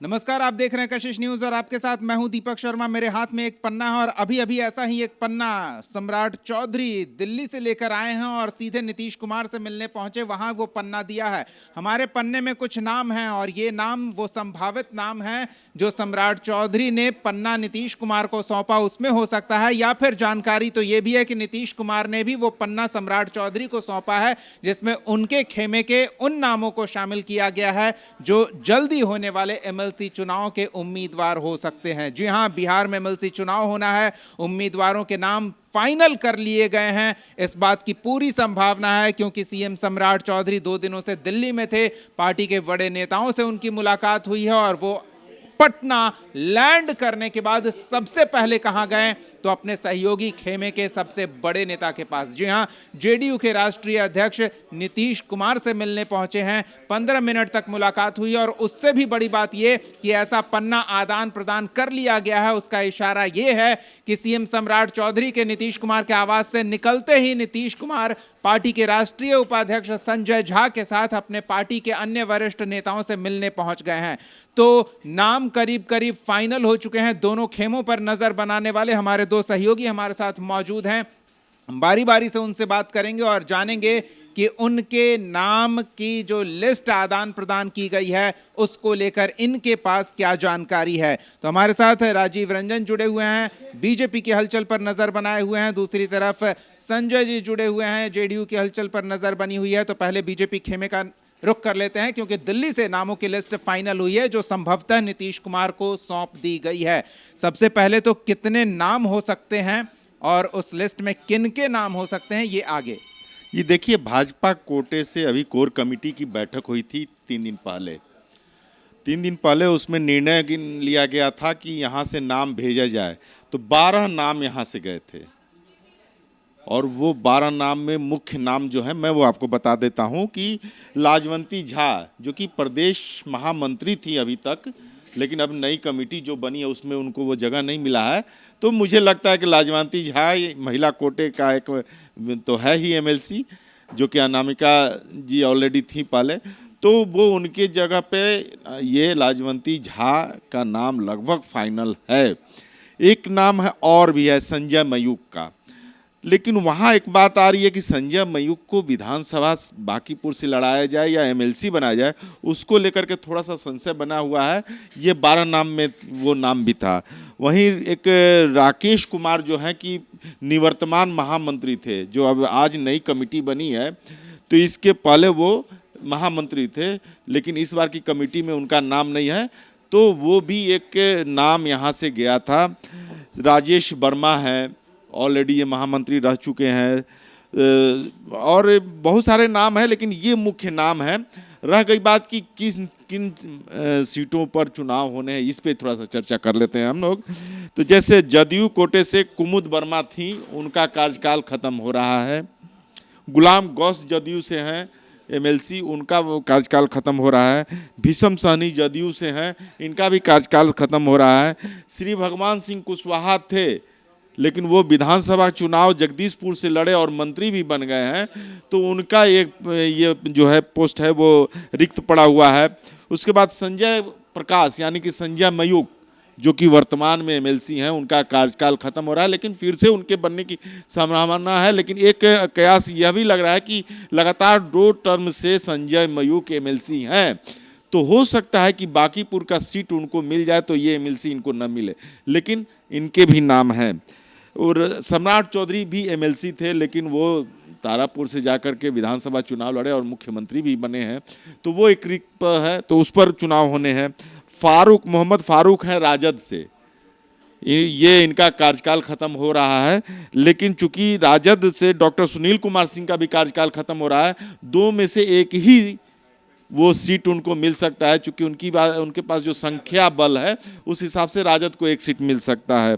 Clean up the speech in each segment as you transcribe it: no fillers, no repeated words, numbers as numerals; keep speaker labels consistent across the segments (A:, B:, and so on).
A: नमस्कार, आप देख रहे हैं कशिश न्यूज और आपके साथ मैं हूं दीपक शर्मा। मेरे हाथ में एक पन्ना है और अभी अभी ऐसा ही एक पन्ना सम्राट चौधरी दिल्ली से लेकर आए हैं और सीधे नीतीश कुमार से मिलने पहुंचे, वहां वो पन्ना दिया है। हमारे पन्ने में कुछ नाम हैं और ये नाम वो संभावित नाम है जो सम्राट चौधरी ने पन्ना नीतीश कुमार को सौंपा, उसमें हो सकता है। या फिर जानकारी तो ये भी है कि नीतीश कुमार ने भी वो पन्ना सम्राट चौधरी को सौंपा है जिसमें उनके खेमे के उन नामों को शामिल किया गया है जो जल्दी होने वाले एमएलसी चुनाव के उम्मीदवार हो सकते हैं। जी हां, बिहार में एमएलसी चुनाव होना है, उम्मीदवारों के नाम फाइनल कर लिए गए हैं। इस बात की पूरी संभावना है क्योंकि सीएम सम्राट चौधरी 2 दिनों से दिल्ली में थे, पार्टी के बड़े नेताओं से उनकी मुलाकात हुई है और वो पटना लैंड करने के बाद सबसे पहले कहां गए तो अपने सहयोगी खेमे के सबसे बड़े नेता के पास। जी हां, जेडीयू के राष्ट्रीय अध्यक्ष नीतीश कुमार से मिलने पहुंचे हैं। 15 मिनट तक मुलाकात हुई और उससे भी बड़ी बात यह कि ऐसा पन्ना आदान प्रदान कर लिया गया है, उसका इशारा यह है कि सीएम सम्राट चौधरी के नीतीश कुमार के आवास से निकलते ही नीतीश कुमार पार्टी के राष्ट्रीय उपाध्यक्ष संजय झा के साथ अपने पार्टी के अन्य वरिष्ठ नेताओं से मिलने पहुंच गए हैं। तो नाम करीब करीब फाइनल हो चुके हैं। दोनों खेमों पर नजर बनाने वाले हमारे दो सहयोगी हमारे साथ मौजूद हैं। बारी बारी से उनसे बात करेंगे और जानेंगे कि उनके नाम की जो लिस्ट आदान प्रदान की गई है उसको लेकर इनके पास क्या जानकारी है। तो हमारे साथ राजीव रंजन जुड़े हुए हैं, बीजेपी की हलचल पर नजर बनाए हुए हैं। दूसरी तरफ संजय जी जुड़े हुए हैं, जेडीयू की हलचल पर नजर बनी हुई है। तो पहले बीजेपी खेमे का रुख कर लेते हैं क्योंकि दिल्ली से नामों की लिस्ट फाइनल हुई है जो संभवतः नीतीश कुमार को सौंप दी गई है। सबसे पहले तो कितने नाम हो सकते हैं और उस लिस्ट में किन के नाम हो सकते हैं, ये आगे।
B: जी देखिए, भाजपा कोटे से अभी कोर कमेटी की बैठक हुई थी 3 दिन पहले। 3 दिन पहले उसमें निर्णय लिया गया था कि यहाँ से नाम भेजा जाए, तो 12 नाम यहाँ से गए थे और वो 12 नाम में मुख्य नाम जो है मैं वो आपको बता देता हूँ कि लाजवंती झा जो कि प्रदेश महामंत्री थी अभी तक, लेकिन अब नई कमेटी जो बनी है उसमें उनको वो जगह नहीं मिला है। तो मुझे लगता है कि लाजवंती झा महिला कोटे का एक तो है ही एमएलसी, जो कि अनामिका जी ऑलरेडी थी पहले, तो वो उनके जगह पे ये लाजवंती झा का नाम लगभग फाइनल है। एक नाम है और भी है संजय मयूख का, लेकिन वहाँ एक बात आ रही है कि संजय मयूख को विधानसभा बांकीपुर से लड़ाया जाए या एमएलसी बनाया जाए, उसको लेकर के थोड़ा सा संशय बना हुआ है। ये 12 नाम में वो नाम भी था। वहीं एक राकेश कुमार जो हैं कि निवर्तमान महामंत्री थे, जो अब आज नई कमेटी बनी है, तो इसके पहले वो महामंत्री थे लेकिन इस बार की कमेटी में उनका नाम नहीं है, तो वो भी एक नाम यहाँ से गया था। राजेश वर्मा है, ऑलरेडी ये महामंत्री रह चुके हैं और बहुत सारे नाम हैं, लेकिन ये मुख्य नाम है। रह गई बात कि किन सीटों पर चुनाव होने हैं, इस पे थोड़ा सा चर्चा कर लेते हैं हम लोग। तो जैसे जदयू कोटे से कुमुद वर्मा थी, उनका कार्यकाल खत्म हो रहा है। गुलाम गौस जदयू से हैं एमएलसी, उनका कार्यकाल खत्म हो रहा है। भीषम सहनी जदयू से हैं, इनका भी कार्यकाल खत्म हो रहा है। श्री भगवान सिंह कुशवाहा थे लेकिन वो विधानसभा चुनाव जगदीशपुर से लड़े और मंत्री भी बन गए हैं, तो उनका एक ये जो है पोस्ट है वो रिक्त पड़ा हुआ है। उसके बाद संजय प्रकाश यानी कि संजय मयूख जो कि वर्तमान में एमएलसी हैं, उनका कार्यकाल खत्म हो रहा है लेकिन फिर से उनके बनने की संभावना है। लेकिन एक कयास यह भी लग रहा है कि लगातार 2 टर्म से संजय मयूख एमएलसी हैं, तो हो सकता है कि बांकीपुर का सीट उनको मिल जाए तो ये एमएलसी इनको न मिले, लेकिन इनके भी नाम हैं। और सम्राट चौधरी भी एमएलसी थे लेकिन वो तारापुर से जाकर के विधानसभा चुनाव लड़े और मुख्यमंत्री भी बने हैं, तो वो एक रिक्त है, तो उस पर चुनाव होने हैं। फारूक मोहम्मद फारूक हैं राजद से, ये इनका कार्यकाल खत्म हो रहा है, लेकिन चूंकि राजद से डॉक्टर सुनील कुमार सिंह का भी कार्यकाल खत्म हो रहा है, 2 में से एक ही वो सीट उनको मिल सकता है। चूंकि उनके पास जो संख्या बल है उस हिसाब से राजद को एक सीट मिल सकता है।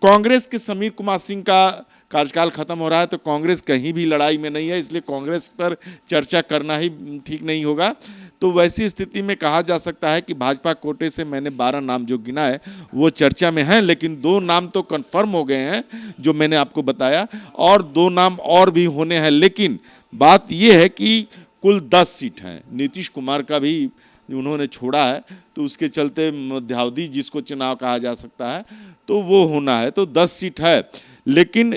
B: कांग्रेस के समीर कुमार सिंह का कार्यकाल खत्म हो रहा है, तो कांग्रेस कहीं भी लड़ाई में नहीं है, इसलिए कांग्रेस पर चर्चा करना ही ठीक नहीं होगा। तो वैसी स्थिति में कहा जा सकता है कि भाजपा कोटे से मैंने 12 नाम जो गिना है वो चर्चा में हैं, लेकिन 2 नाम तो कन्फर्म हो गए हैं जो मैंने आपको बताया, और 2 नाम और भी होने हैं। लेकिन बात यह है कि कुल 10 सीट हैं। नीतीश कुमार का भी उन्होंने छोड़ा है, तो उसके चलते मध्यावधि जिसको चुनाव कहा जा सकता है तो वो होना है। तो 10 सीट है, लेकिन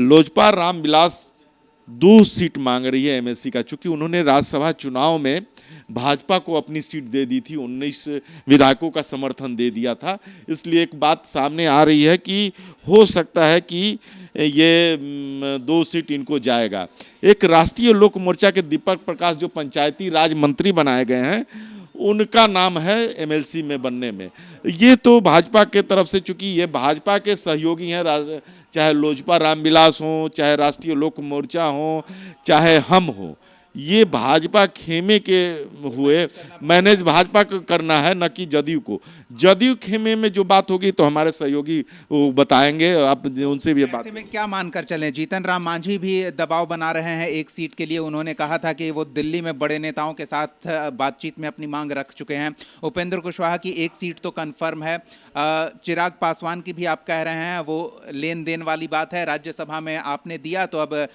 B: लोजपा रामविलास 2 सीट मांग रही है एमएलसी का, चूंकि उन्होंने राज्यसभा चुनाव में भाजपा को अपनी सीट दे दी थी, 19 विधायकों का समर्थन दे दिया था, इसलिए एक बात सामने आ रही है कि हो सकता है कि ये 2 सीट इनको जाएगा। एक राष्ट्रीय लोक मोर्चा के दीपक प्रकाश जो पंचायती राज मंत्री बनाए गए हैं, उनका नाम है एमएलसी में बनने में। ये तो भाजपा के तरफ से, चूंकि ये भाजपा के सहयोगी हैं, चाहे लोजपा रामविलास हो, चाहे राष्ट्रीय लोक मोर्चा हो, चाहे हम हो, ये भाजपा खेमे के हुए, मैनेज भाजपा को करना है, न कि जदयू को। जदयू खेमे में जो बात होगी तो हमारे सहयोगी वो बताएंगे, आप उनसे भी बात।
A: ऐसे में क्या मानकर चलें? जीतन राम मांझी भी दबाव बना रहे हैं एक सीट के लिए। उन्होंने कहा था कि वो दिल्ली में बड़े नेताओं के साथ बातचीत में अपनी मांग रख चुके हैं। उपेंद्र कुशवाहा की एक सीट तो कन्फर्म है। चिराग पासवान की भी आप कह रहे हैं वो लेन देन वाली बात है, राज्यसभा में आपने दिया तो अब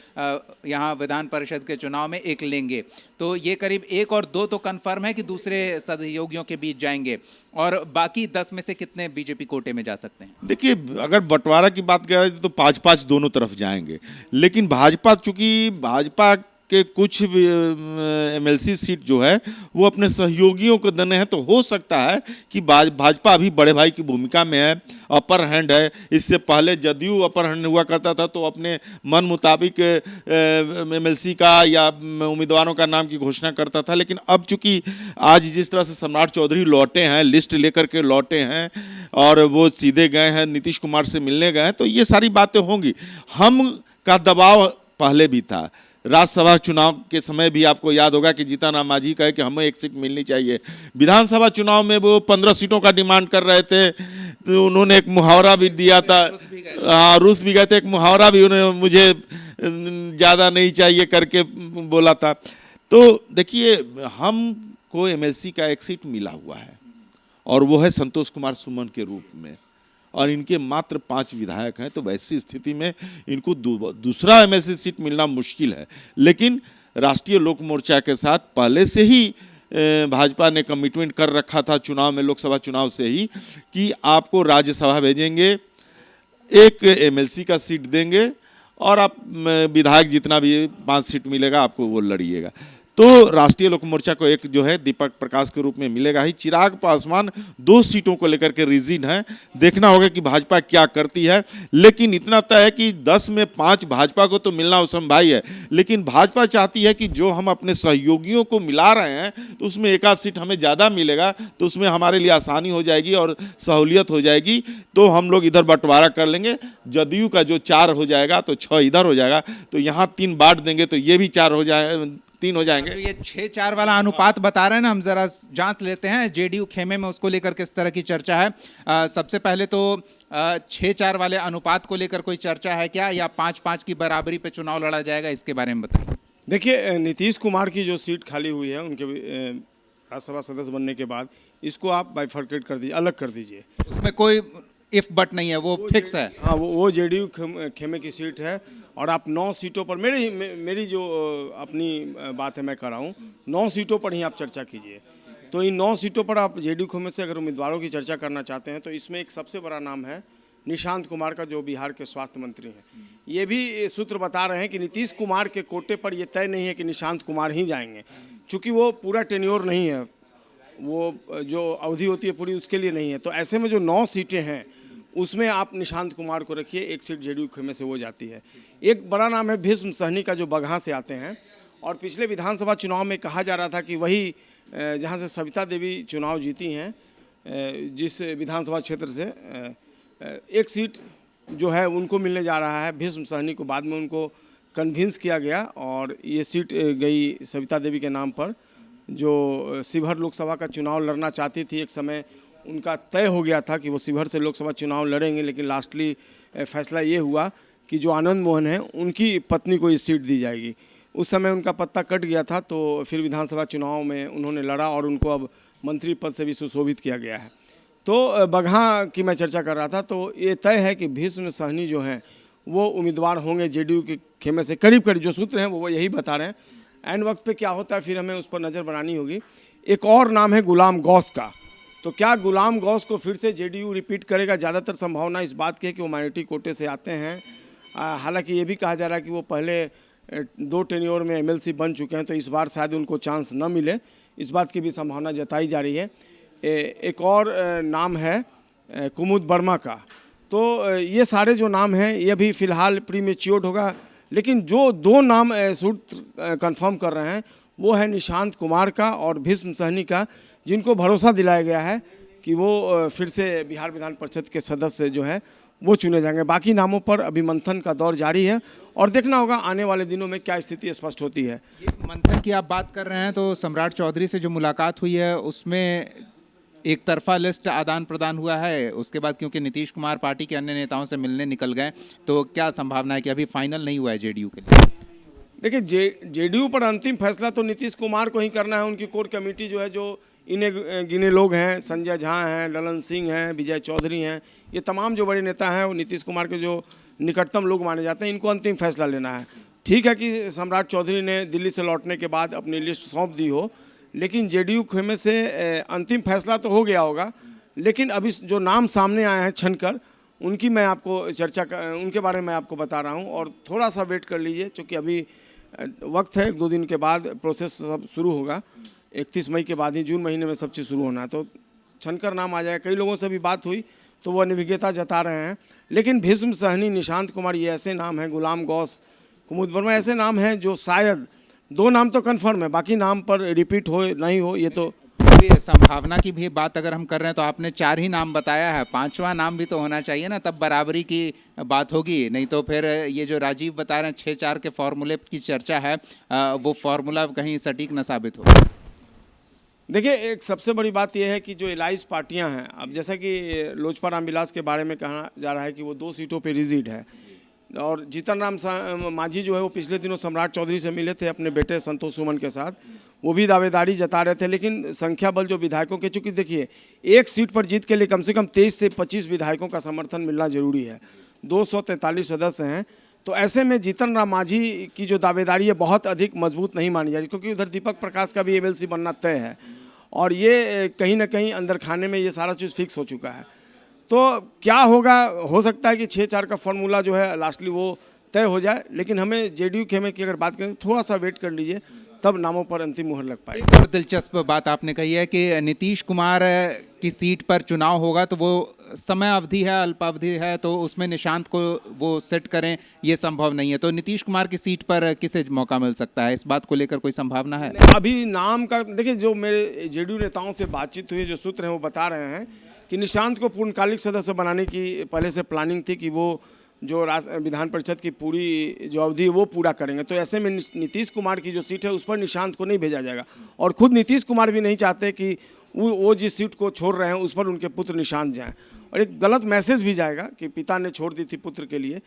A: यहाँ विधान परिषद के चुनाव में एक लेंगे। तो ये करीब 1 और 2 तो कन्फर्म है कि दूसरे सहयोगियों के बीच जाएंगे, और बाकी 10 में से कितने बीजेपी कोटे में जा सकते हैं?
B: देखिए, अगर बंटवारा की बात करें तो 5-5 दोनों तरफ जाएंगे, लेकिन भाजपा, चूंकि भाजपा के कुछ एमएलसी सीट जो है वो अपने सहयोगियों को देने हैं, तो हो सकता है कि भाजपा अभी बड़े भाई की भूमिका में है, अपर हैंड है। इससे पहले जदयू अपर हैंड हुआ करता था, तो अपने मन मुताबिक एमएलसी का या उम्मीदवारों का नाम की घोषणा करता था, लेकिन अब चूंकि आज जिस तरह से सम्राट चौधरी लौटे हैं, लिस्ट लेकर के लौटे हैं और वो सीधे गए हैं नीतीश कुमार से मिलने गए हैं, तो ये सारी बातें होंगी। हम का दबाव पहले भी था, राज्यसभा चुनाव के समय भी आपको याद होगा कि जीतन राम मांझी कहे कि हमें एक सीट मिलनी चाहिए। विधानसभा चुनाव में वो 15 सीटों का डिमांड कर रहे थे, तो उन्होंने एक मुहावरा भी दिया था, हाँ रूस भी गए थे, एक मुहावरा भी उन्होंने मुझे ज़्यादा नहीं चाहिए करके बोला था। तो देखिए, हमको एमएलसी का एक सीट मिला हुआ है और वो है संतोष कुमार सुमन के रूप में, और इनके मात्र 5 विधायक हैं, तो वैसी स्थिति में इनको दूसरा एमएलसी सीट मिलना मुश्किल है। लेकिन राष्ट्रीय लोक मोर्चा के साथ पहले से ही भाजपा ने कमिटमेंट कर रखा था चुनाव में, लोकसभा चुनाव से ही, कि आपको राज्यसभा भेजेंगे, एक एमएलसी का सीट देंगे और आप विधायक जितना भी 5 सीट मिलेगा आपको वो लड़िएगा। तो राष्ट्रीय लोक मोर्चा को एक जो है दीपक प्रकाश के रूप में मिलेगा ही। चिराग पासवान 2 सीटों को लेकर के रिजिड हैं, देखना होगा कि भाजपा क्या करती है, लेकिन इतना तय है कि 10 में 5 भाजपा को तो मिलना असंभव है, लेकिन भाजपा चाहती है कि जो हम अपने सहयोगियों को मिला रहे हैं तो उसमें 1 आध सीट हमें ज़्यादा मिलेगा, तो उसमें हमारे लिए आसानी हो जाएगी और सहूलियत हो जाएगी, तो हम लोग इधर बंटवारा कर लेंगे। जदयू का जो 4 हो जाएगा तो 6 इधर हो जाएगा, तो यहाँ 3 बांट देंगे तो ये भी 4 हो जाए, 3 हो जाएंगे।
A: तो ये 6-4 वाला अनुपात बता रहे हैं ना, हम जरा जांच लेते हैं जेडीयू खेमे में उसको लेकर किस तरह की चर्चा है। सबसे पहले तो 6-4 वाले अनुपात को लेकर कोई चर्चा है क्या, या 5-5 की बराबरी पे चुनाव लड़ा जाएगा, इसके बारे में बताइए।
C: देखिए, नीतीश कुमार की जो सीट खाली हुई है उनके राज्यसभा सदस्य बनने के बाद, इसको आप बाइफर्केट कर दीजिए, अलग कर दीजिए।
A: उसमें कोई इफ बट नहीं है, वो फिक्स है।
C: हाँ, वो जेडीयू खेमे की सीट है, और आप 9 सीटों पर, मेरी जो अपनी बात है मैं कर रहा हूँ, 9 सीटों पर ही आप चर्चा कीजिए। तो इन 9 सीटों पर आप जेडीयू खेमे से अगर उम्मीदवारों की चर्चा करना चाहते हैं, तो इसमें एक सबसे बड़ा नाम है निशांत कुमार का, जो बिहार के स्वास्थ्य मंत्री हैं। ये भी सूत्र बता रहे हैं कि नीतीश कुमार के कोटे पर यह तय नहीं है कि निशांत कुमार ही जाएंगे, चूँकि वो पूरा टेन्योर नहीं है, वो जो अवधि होती है पूरी उसके लिए नहीं है। तो ऐसे में जो 9 सीटें हैं उसमें आप निशांत कुमार को रखिए, 1 सीट जेडीयू खेमे से वो जाती है। एक बड़ा नाम है भीष्म सहनी का, जो बगहा से आते हैं, और पिछले विधानसभा चुनाव में कहा जा रहा था कि वही जहां से सविता देवी चुनाव जीती हैं, जिस विधानसभा क्षेत्र से 1 सीट जो है उनको मिलने जा रहा है भीष्म सहनी को। बाद में उनको कन्विंस किया गया और ये सीट गई सविता देवी के नाम पर, जो शिवहर लोकसभा का चुनाव लड़ना चाहती थी। एक समय उनका तय हो गया था कि वो शिवहर से लोकसभा चुनाव लड़ेंगे, लेकिन लास्टली फैसला ये हुआ कि जो आनंद मोहन है उनकी पत्नी को ये सीट दी जाएगी। उस समय उनका पत्ता कट गया था, तो फिर विधानसभा चुनाव में उन्होंने लड़ा और उनको अब मंत्री पद से भी सुशोभित किया गया है। तो बगहा की मैं चर्चा कर रहा था, तो ये तय है कि भीष्म सहनी जो हैं वो उम्मीदवार होंगे जेडीयू के खेमे से, करीब करीब जो सूत्र हैं वो यही बता रहे हैं। एंड वक्त पे क्या होता है फिर हमें उस पर नज़र बनानी होगी। एक और नाम है गुलाम गौस का। तो क्या गुलाम गौस को फिर से जेडीयू रिपीट करेगा? ज़्यादातर संभावना इस बात की है कि वो माइनॉरिटी कोटे से आते हैं। हालांकि ये भी कहा जा रहा है कि वो पहले 2 टेन्योर में एमएलसी बन चुके हैं, तो इस बार शायद उनको चांस न मिले, इस बात की भी संभावना जताई जा रही है। एक और नाम है कुमुद वर्मा का। तो ये सारे जो नाम हैं ये भी फ़िलहाल प्रीमेच्योर्ड होगा, लेकिन जो 2 नाम सूत्र कंफर्म कर रहे हैं वो है निशांत कुमार का और भीष्म सहनी का, जिनको भरोसा दिलाया गया है कि वो फिर से बिहार विधान परिषद के सदस्य जो है वो चुने जाएंगे। बाकी नामों पर अभी मंथन का दौर जारी है और देखना होगा आने वाले दिनों में क्या स्थिति स्पष्ट होती है।
A: ये मंथन की आप बात कर रहे हैं, तो सम्राट चौधरी से जो मुलाकात हुई है उसमें एक तरफा लिस्ट आदान प्रदान हुआ है। उसके बाद क्योंकि नीतीश कुमार पार्टी के अन्य नेताओं से मिलने निकल गए, तो क्या संभावना है कि अभी फाइनल नहीं हुआ है जेडीयू के लिए?
C: देखिए, जेडीयू पर अंतिम फैसला तो नीतीश कुमार को ही करना है। उनकी कोर कमेटी जो है, जो इन्हें गिने लोग हैं, संजय झा हैं, ललन सिंह हैं, विजय चौधरी हैं, ये तमाम जो बड़े नेता हैं वो नीतीश कुमार के जो निकटतम लोग माने जाते हैं, इनको अंतिम फैसला लेना है। ठीक है कि सम्राट चौधरी ने दिल्ली से लौटने के बाद अपनी लिस्ट सौंप दी हो, लेकिन जेडीयू खेमे से अंतिम फैसला तो हो गया होगा। लेकिन अभी जो नाम सामने आए हैं छनकर, उनकी मैं आपको उनके बारे में आपको बता रहा हूँ, और थोड़ा सा वेट कर लीजिए, क्योंकि अभी वक्त है। 1-2 दिन के बाद प्रोसेस सब शुरू होगा। 31 मई के बाद ही जून महीने में सब चीज़ शुरू होना है, तो छनकर नाम आ जाएगा। कई लोगों से भी बात हुई तो वो अनिविज्ञता जता रहे हैं, लेकिन भीष्म सहनी, निशांत कुमार, ये ऐसे नाम हैं, गुलाम गौस, कुमुद वर्मा, ऐसे नाम हैं जो शायद 2 नाम तो कन्फर्म है, बाकी नाम पर रिपीट हो नहीं हो ये तो।
A: संभावना की भी बात अगर हम कर रहे हैं तो आपने 4 ही नाम बताया है, 5वां नाम भी तो होना चाहिए ना, तब बराबरी की बात होगी। नहीं तो फिर ये जो राजीव बता रहे हैं 6-4 के फॉर्मूले की चर्चा है, वो फॉर्मूला कहीं सटीक न साबित हो।
C: देखिए, एक सबसे बड़ी बात यह है कि जो एलाइज पार्टियां हैं, अब जैसा कि लोजपा रामविलास के बारे में कहा जा रहा है कि वो 2 सीटों पे रिजिड है, और जीतन राम मांझी जो है वो पिछले दिनों सम्राट चौधरी से मिले थे अपने बेटे संतोष सुमन के साथ, वो भी दावेदारी जता रहे थे। लेकिन संख्या बल जो विधायकों के, चूँकि देखिए एक सीट पर जीत के लिए कम से कम 23 से 25 विधायकों का समर्थन मिलना जरूरी है। 243 सदस्य हैं, तो ऐसे में जीतन राम मांझी की जो दावेदारी है बहुत अधिक मजबूत नहीं मानी जा रही, क्योंकि उधर दीपक प्रकाश का भी एमएलसी बनना तय है, और ये कहीं ना कहीं अंदर खाने में ये सारा चीज़ फिक्स हो चुका है। तो क्या होगा, हो सकता है कि 6-4 का फॉर्मूला जो है लास्टली वो तय हो जाए, लेकिन हमें जेडीयू खेमे की अगर बात करें, थोड़ा सा वेट कर लीजिए, तब नामों पर अंतिम मुहर लग पाएगी।
A: एक और दिलचस्प बात आपने कही है कि नीतीश कुमार की सीट पर चुनाव होगा, तो वो समय अवधि है, अल्पावधि है, तो उसमें निशांत को वो सेट करें, ये संभव नहीं है। तो नीतीश कुमार की सीट पर किसे मौका मिल सकता है, इस बात को लेकर कोई संभावना है?
C: अभी नाम का देखिए, जो मेरे जेडीयू नेताओं से बातचीत हुई, जो सूत्र हैं वो बता रहे हैं कि निशांत को पूर्णकालिक सदस्य बनाने की पहले से प्लानिंग थी कि वो जो विधान परिषद की पूरी जो अवधि है वो पूरा करेंगे। तो ऐसे में नीतीश कुमार की जो सीट है उस पर निशांत को नहीं भेजा जाएगा, और खुद नीतीश कुमार भी नहीं चाहते कि वो जिस सीट को छोड़ रहे हैं उस पर उनके पुत्र निशांत जाएं, और एक गलत मैसेज भी जाएगा कि पिता ने छोड़ दी थी पुत्र के लिए।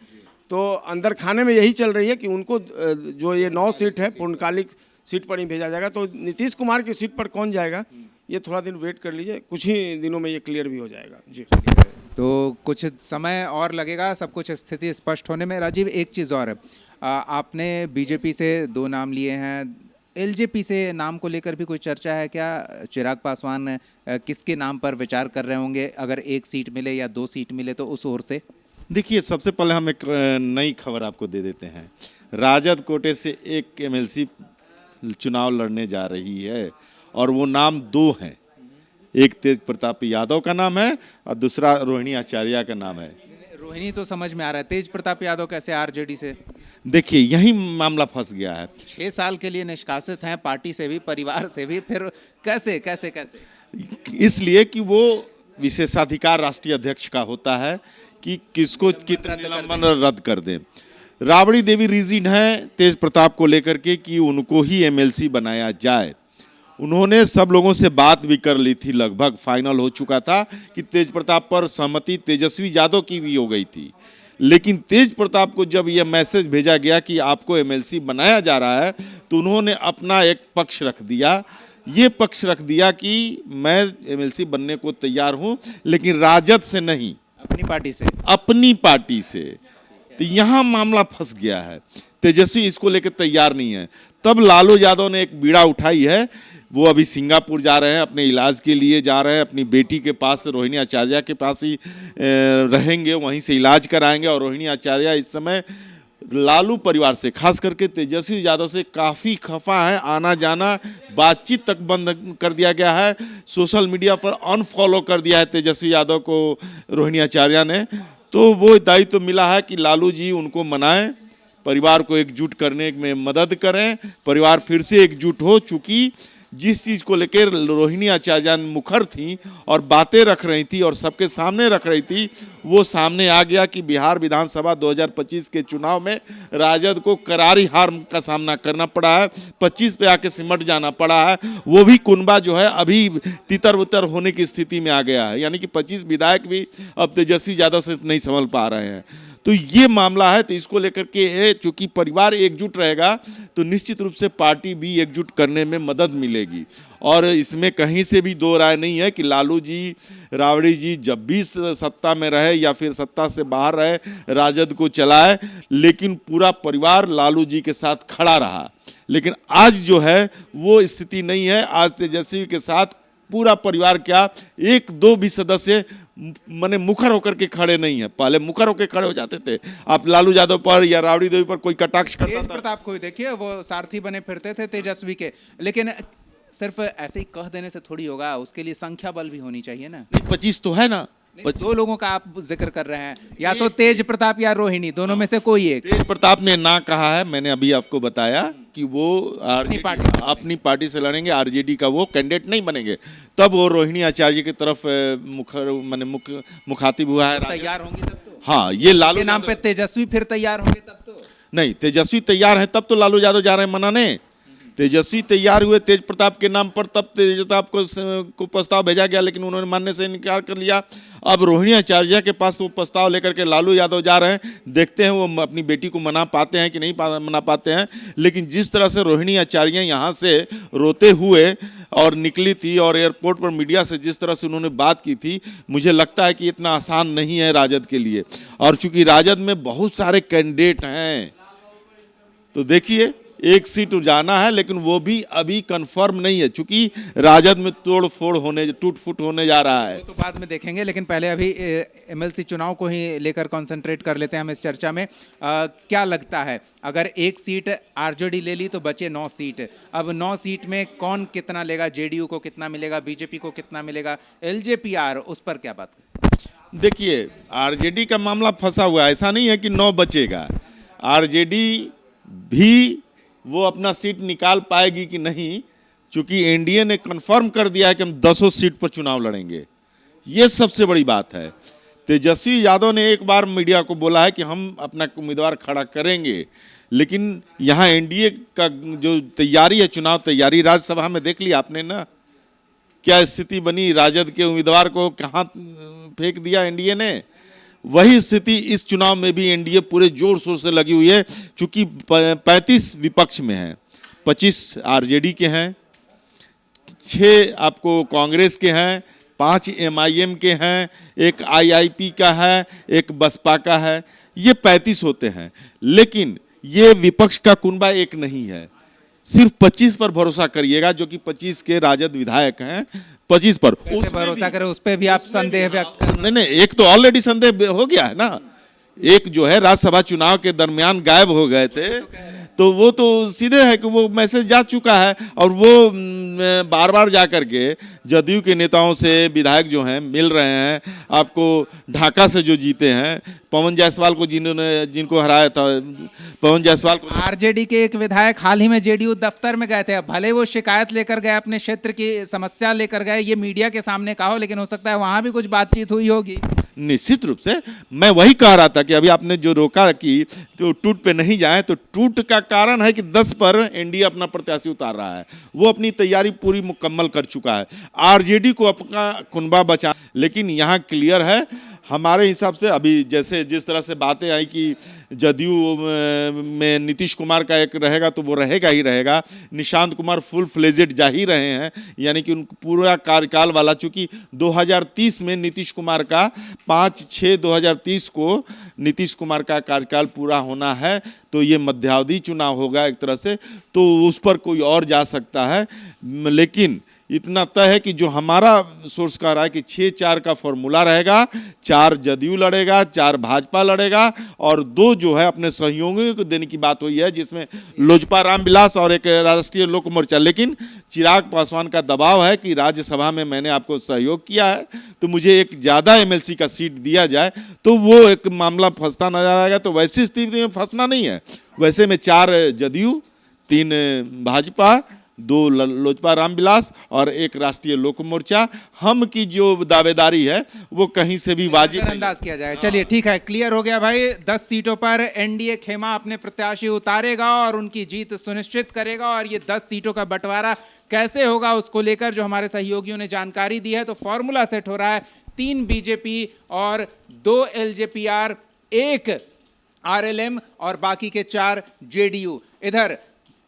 C: तो अंदर खाने में यही चल रही है कि उनको जो ये 9 सीट है पूर्णकालिक सीट पर ही भेजा जाएगा। तो नीतीश कुमार की सीट पर कौन जाएगा, ये थोड़ा दिन वेट कर लीजिए, कुछ ही दिनों में ये क्लियर भी हो जाएगा। जी,
A: तो कुछ समय और लगेगा सब कुछ स्थिति स्पष्ट होने में। राजीव, एक चीज़ और, आपने बीजेपी से 2 नाम लिए हैं, एलजेपी से नाम को लेकर भी कोई चर्चा है क्या? चिराग पासवान किसके नाम पर विचार कर रहे होंगे, अगर 1 सीट मिले या 2 सीट मिले तो उस ओर से?
B: देखिए, सबसे पहले हम एक नई खबर आपको दे देते हैं। राजद कोटे से एक एमएलसी चुनाव लड़ने जा रही है, और वो नाम 2 हैं। एक तेज प्रताप यादव का नाम है और दूसरा रोहिणी आचार्य का नाम है।
A: रोहिणी तो समझ में आ रहा है, तेज प्रताप यादव कैसे आरजेडी से?
B: देखिए, यही मामला फंस गया है।
A: 6 साल के लिए निष्कासित हैं पार्टी से भी, परिवार से भी, फिर कैसे कैसे कैसे?
B: इसलिए कि वो विशेषाधिकार राष्ट्रीय अध्यक्ष का होता है कि किसको कितना निलंबन रद्द कर दें। राबड़ी देवी रिजिड हैं तेज प्रताप को लेकर के कि उनको ही एमएलसी बनाया जाए। उन्होंने सब लोगों से बात भी कर ली थी, लगभग फाइनल हो चुका था कि तेज प्रताप पर सहमति तेजस्वी यादव की भी हो गई थी। लेकिन तेज प्रताप को जब यह मैसेज भेजा गया कि आपको एमएलसी बनाया जा रहा है, तो उन्होंने अपना एक पक्ष रख दिया। ये पक्ष रख दिया कि मैं एमएलसी बनने को तैयार हूँ, लेकिन राजद से नहीं,
A: अपनी पार्टी से।
B: अपनी पार्टी से। तो यहाँ मामला फंस गया है। तेजस्वी इसको लेकर तैयार नहीं है। तब लालू यादव ने एक बीड़ा उठाई है वो अभी सिंगापुर जा रहे हैं, अपने इलाज के लिए जा रहे हैं, अपनी बेटी के पास, रोहिणी आचार्य के पास ही रहेंगे, वहीं से इलाज कराएंगे। और रोहिणी आचार्य इस समय लालू परिवार से, खास करके तेजस्वी यादव से काफ़ी खफा है। आना जाना, बातचीत तक बंद कर दिया गया है। सोशल मीडिया पर अनफॉलो कर दिया है तेजस्वी यादव को रोहिणी आचार्य ने। तो वो दायित्व मिला है कि लालू जी उनको मनाएं, परिवार को एकजुट करने में मदद करें, परिवार फिर से एकजुट हो। चूँकि जिस चीज़ को लेकर रोहिणी आचार्य मुखर थी और बातें रख रही थी और सबके सामने रख रही थी, वो सामने आ गया कि बिहार विधानसभा 2025 के चुनाव में राजद को करारी हार का सामना करना पड़ा है, 25 पे आके सिमट जाना पड़ा है। वो भी कुनबा जो है अभी तितर उतर होने की स्थिति में आ गया है, यानी कि 25 विधायक भी अब तेजस्वी यादव से नहीं संभल पा रहे हैं। तो ये मामला है। तो इसको लेकर के चूंकि परिवार एकजुट रहेगा तो निश्चित रूप से पार्टी भी एकजुट करने में मदद मिलेगी। और इसमें कहीं से भी दो राय नहीं है कि लालू जी, राबड़ी जी जब भी सत्ता में रहे या फिर सत्ता से बाहर रहे, राजद को चलाए, लेकिन पूरा परिवार लालू जी के साथ खड़ा रहा। लेकिन आज जो है वो स्थिति नहीं है। आज तेजस्वी के साथ पूरा परिवार, क्या एक दो भी सदस्य माने मुखर होकर के खड़े नहीं है। पहले मुखर होकर खड़े हो जाते थे। आप लालू यादव पर या राबड़ी देवी पर कोई कटाक्ष करता
A: तेज
B: था,
A: प्रताप को ही देखिए, वो सारथी बने फिरते थे तेजस्वी के। लेकिन सिर्फ ऐसे ही कह देने से थोड़ी होगा, उसके लिए संख्या बल भी होनी चाहिए ना।
B: 25 तो है ना।
A: दो लोगों का आप जिक्र कर रहे हैं, या तो तेज प्रताप या रोहिणी, दोनों में से कोई एक।
B: तेज प्रताप ने ना कहा है, मैंने अभी आपको बताया कि वो अपनी पार्टी से लड़ेंगे, आरजेडी का वो कैंडिडेट नहीं बनेंगे। तब वो रोहिणी आचार्य की तरफ मुखातिब हुआ है।
A: तैयार होंगे तब तो।
B: हाँ, ये लालू
A: के नाम पे तेजस्वी फिर तैयार होंगे तब तो।
B: नहीं, तेजस्वी तैयार है तब तो लालू यादव जा रहे हैं मनाने। तेजस्वी तैयार हुए तेज प्रताप के नाम पर, तब तेज प्रताप को प्रस्ताव भेजा गया, लेकिन उन्होंने मानने से इनकार कर लिया। अब रोहिणी आचार्य के पास वो प्रस्ताव लेकर के लालू यादव जा रहे हैं। देखते हैं वो अपनी बेटी को मना पाते हैं कि नहीं मना पाते हैं। लेकिन जिस तरह से रोहिणी आचार्य यहाँ से रोते हुए और निकली थी और एयरपोर्ट पर मीडिया से जिस तरह से उन्होंने बात की थी, मुझे लगता है कि इतना आसान नहीं है राजद के लिए। और चूंकि राजद में बहुत सारे कैंडिडेट हैं, तो देखिए एक सीट जाना है, लेकिन वो भी अभी कंफर्म नहीं है, क्योंकि राजद में तोड़ फोड़ होने, टूट फूट होने जा रहा है।
A: तो बाद में देखेंगे, लेकिन पहले अभी एमएलसी चुनाव को ही लेकर कंसंट्रेट कर लेते हैं हम इस चर्चा में। क्या लगता है, अगर एक सीट आरजेडी ले ली तो बचे 9 सीट। अब 9 सीट में कौन कितना लेगा? जेडीयू को कितना मिलेगा, बीजेपी को कितना मिलेगा, एलजेपीआर, उस पर क्या बात है?
B: देखिए, आरजेडी का मामला फंसा हुआ है। ऐसा नहीं है कि 9 बचेगा, आरजेडी भी वो अपना सीट निकाल पाएगी कि नहीं, क्योंकि एनडीए ने कंफर्म कर दिया है कि हम 10 सीट पर चुनाव लड़ेंगे। ये सबसे बड़ी बात है। तेजस्वी यादव ने एक बार मीडिया को बोला है कि हम अपना उम्मीदवार खड़ा करेंगे, लेकिन यहाँ एनडीए का जो तैयारी है, चुनाव तैयारी, राज्यसभा में देख लिया आपने ना क्या स्थिति बनी। राजद के उम्मीदवार को कहाँ फेंक दिया एनडीए ने। वही स्थिति इस चुनाव में भी एनडीए पूरे जोर शोर से लगी हुई है। चूंकि 35 विपक्ष में हैं, 25 आरजेडी के हैं, 6 आपको कांग्रेस के हैं, 5 एमआईएम के हैं, एक आईआईपी का है, एक बसपा का है। ये 35 होते हैं, लेकिन ये विपक्ष का कुनबा एक नहीं है। सिर्फ 25 पर भरोसा करिएगा, जो कि 25 के राजद विधायक हैं। 25 पर
A: भरोसा करें, उस पर भी आप संदेह व्यक्त कर।
B: नहीं, एक तो ऑलरेडी संदेह हो गया है ना। एक जो है राज्यसभा चुनाव के दरमियान गायब हो गए थे, तो वो तो सीधे है कि वो मैसेज जा चुका है। और वो बार बार जा कर के जदयू के नेताओं से विधायक जो हैं मिल रहे हैं। आपको ढाका से जो जीते हैं, पवन जायसवाल को जिनको हराया था, पवन जायसवाल को।
A: आरजेडी के एक विधायक हाल ही में जेडीयू दफ्तर में गए थे। भले वो शिकायत लेकर गए, अपने क्षेत्र की समस्या लेकर गए, ये मीडिया के सामने कहा हो, लेकिन हो सकता है वहां भी कुछ बातचीत हुई होगी।
B: निश्चित रूप से मैं वही कह रहा था कि अभी आपने जो रोका कि तो टूट पे नहीं जाए, तो टूट का कारण है कि 10 पर एनडीए अपना प्रत्याशी उतार रहा है। वो अपनी तैयारी पूरी मुकम्मल कर चुका है। आरजेडी को अपना कुनबा बचा, लेकिन यहाँ क्लियर है हमारे हिसाब से। अभी जैसे जिस तरह से बातें आई कि जदयू में नीतीश कुमार का एक रहेगा, तो वो रहेगा ही रहेगा। निशांत कुमार फुल फ्लेजेड जा ही रहे हैं, यानी कि उनको पूरा कार्यकाल वाला, चूँकि 2030 में नीतीश कुमार का 5/6/2030 को नीतीश कुमार का कार्यकाल पूरा होना है। तो ये मध्यावधि चुनाव होगा एक तरह से, तो उस पर कोई और जा सकता है। लेकिन इतना तय है कि जो हमारा सोर्स कह रहा है कि 6-4 का फॉर्मूला रहेगा, 4 जदयू लड़ेगा, 4 भाजपा लड़ेगा और 2 जो है अपने सहयोगियों को देने की बात हुई है, जिसमें लोजपा रामविलास और एक राष्ट्रीय लोक मोर्चा। लेकिन चिराग पासवान का दबाव है कि राज्यसभा में मैंने आपको सहयोग किया है तो मुझे एक ज़्यादा एमएलसी का सीट दिया जाए, तो वो एक मामला फंसता नजर आएगा। तो वैसी स्थिति में फंसना नहीं है, वैसे में 4 जदयू, 3 भाजपा, 2 लोजपा रामविलास और 1 राष्ट्रीय लोक मोर्चा, हम की जो दावेदारी है वो कहीं से भी वाजिब नहीं।
A: अंदाज किया जाएगा। चलिए ठीक है, क्लियर हो गया भाई। 10 सीटों पर एनडीए खेमा अपने प्रत्याशी उतारेगा और उनकी जीत सुनिश्चित करेगा। और ये 10 सीटों का बंटवारा कैसे होगा उसको लेकर जो हमारे सहयोगियों ने जानकारी दी है, तो फॉर्मूला सेट हो रहा है। 3 बीजेपी और 2 एलजेपीआर, 1 आरएलएम और बाकी के 4 जेडीयू। इधर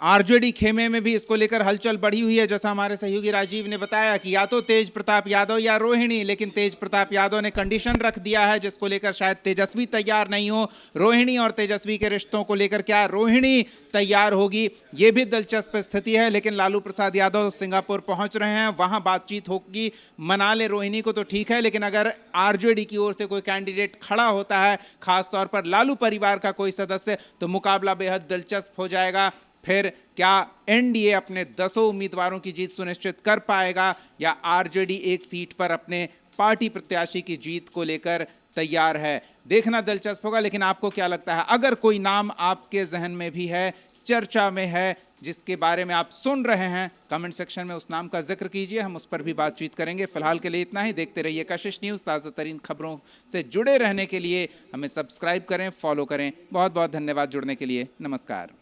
A: आरजेडी खेमे में भी इसको लेकर हलचल बढ़ी हुई है, जैसा हमारे सहयोगी राजीव ने बताया कि या तो तेज प्रताप यादव या रोहिणी, लेकिन तेज प्रताप यादव ने कंडीशन रख दिया है जिसको लेकर शायद तेजस्वी तैयार नहीं हो। रोहिणी और तेजस्वी के रिश्तों को लेकर क्या रोहिणी तैयार होगी, ये भी दिलचस्प स्थिति है। लेकिन लालू प्रसाद यादव सिंगापुर पहुंच रहे हैं, वहां बातचीत होगी। मना ले रोहिणी को तो ठीक है, लेकिन अगर आरजेडी की ओर से कोई कैंडिडेट खड़ा होता है, खासतौर पर लालू परिवार का कोई सदस्य, तो मुकाबला बेहद दिलचस्प हो जाएगा। फिर क्या एनडीए अपने 10 उम्मीदवारों की जीत सुनिश्चित कर पाएगा या आरजेडी 1 सीट पर अपने पार्टी प्रत्याशी की जीत को लेकर तैयार है, देखना दिलचस्प होगा। लेकिन आपको क्या लगता है, अगर कोई नाम आपके जहन में भी है, चर्चा में है, जिसके बारे में आप सुन रहे हैं, कमेंट सेक्शन में उस नाम का जिक्र कीजिए, हम उस पर भी बातचीत करेंगे। फिलहाल के लिए इतना ही। देखते रहिए कशिश न्यूज़। ताज़ा तरीन खबरों से जुड़े रहने के लिए हमें सब्सक्राइब करें, फॉलो करें। बहुत बहुत धन्यवाद जुड़ने के लिए। नमस्कार।